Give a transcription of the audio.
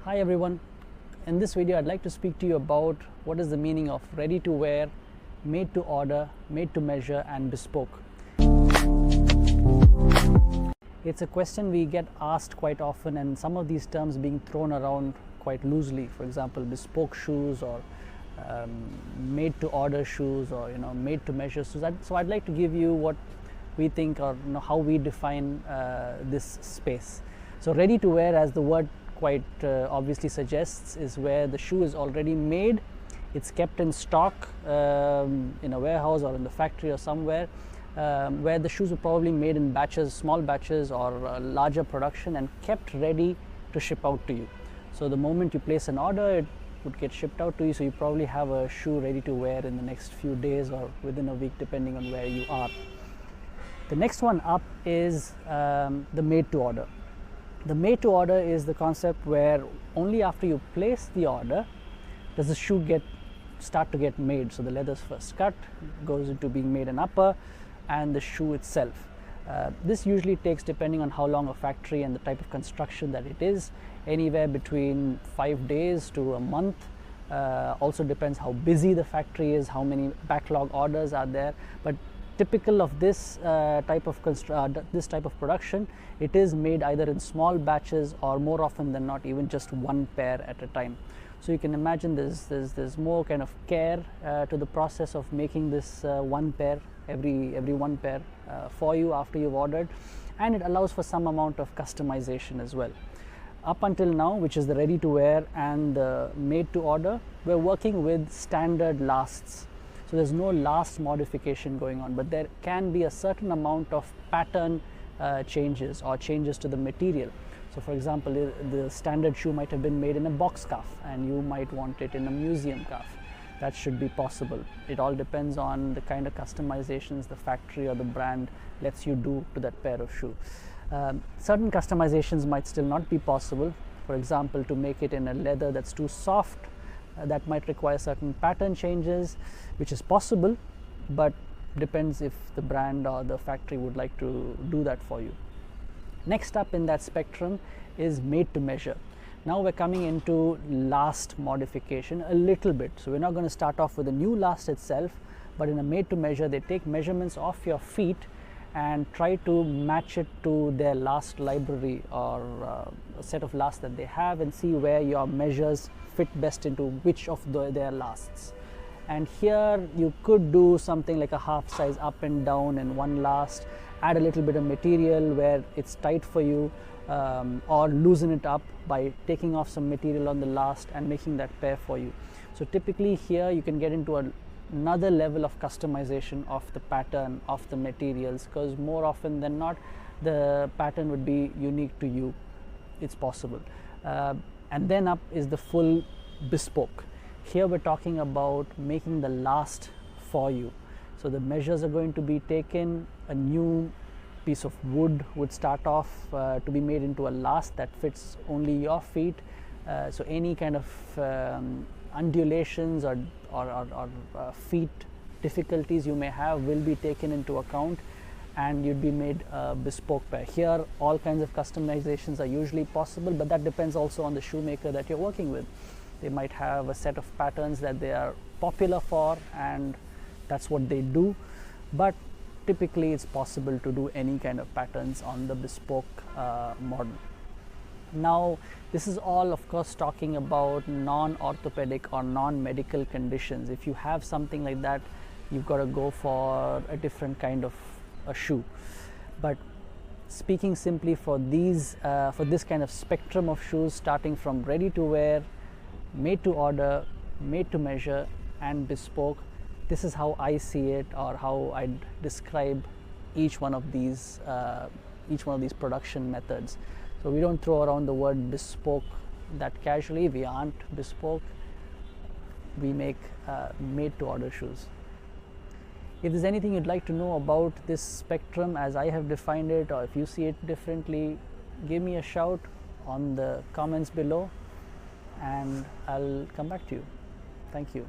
Hi everyone, in this video I'd like to speak to you about what is the meaning of ready to wear, made to order, made to measure and bespoke. It's a question we get asked quite often, and some of these terms being thrown around quite loosely. For example, bespoke shoes or made to order shoes, or made to measure shoes. So I'd like to give you what we think, or how we define this space. So ready to wear, as the word quite obviously suggests, is where the shoe is already made, it's kept in stock in a warehouse or in the factory or somewhere, where the shoes were probably made in batches, small batches or larger production, and kept ready to ship out to you. So the moment you place an order, it would get shipped out to you, so you probably have a shoe ready to wear in the next few days or within a week, depending on where you are. The next one up is the made to order. The made to order is the concept where only after you place the order does the shoe start to get made. So the leather's first cut, goes into being made an upper, and the shoe itself. This usually takes, depending on how long a factory and the type of construction that it is, anywhere between 5 days to a month. Also depends how busy the factory is, how many backlog orders are there. But typical of this type of production, it is made either in small batches or more often than not even just one pair at a time. So you can imagine there's more kind of care to the process of making this one pair, every one pair for you after you've ordered, and it allows for some amount of customization as well. Up until now, which is the ready to wear and the made to order, we're working with standard lasts. So there's no last modification going on, but there can be a certain amount of pattern changes or changes to the material. So for example, the standard shoe might have been made in a box cuff and you might want it in a museum cuff. That should be possible. It all depends on the kind of customizations the factory or the brand lets you do to that pair of shoe. Certain customizations might still not be possible. For example, to make it in a leather that's too soft, that might require certain pattern changes, which is possible, but depends if the brand or the factory would like to do that for you. Next up in that spectrum is made to measure. Now we're coming into last modification a little bit. So we're not going to start off with a new last itself, but in a made to measure, they take measurements of your feet and try to match it to their last library or a set of lasts that they have, and see where your measures fit best into which of their lasts. And here you could do something like a half size up and down in one last, add a little bit of material where it's tight for you, or loosen it up by taking off some material on the last and making that pair for you. So typically here you can get into another level of customization of the pattern, of the materials, because more often than not the pattern would be unique to you. It's possible. And then up is the full bespoke. Here we're talking about making the last for you. So the measures are going to be taken, a new piece of wood would start off to be made into a last that fits only your feet. So any kind of undulations or feet difficulties you may have will be taken into account, and you'd be made a bespoke pair. Here all kinds of customizations are usually possible, but that depends also on the shoemaker that you're working with. They might have a set of patterns that they are popular for, and that's what they do, but typically it's possible to do any kind of patterns on the bespoke model. Now this is all, of course, talking about non-orthopedic or non-medical conditions. If you have something like that, you've got to go for a different kind of a shoe. But speaking simply for this kind of spectrum of shoes, starting from ready to wear, made to order, made to measure and bespoke, this is how I see it, or how I'd describe each one of these production methods. So we don't throw around the word bespoke that casually. We aren't bespoke. We make made to order shoes. If there's anything you'd like to know about this spectrum as I have defined it, or if you see it differently, give me a shout on the comments below and I'll come back to you. Thank you.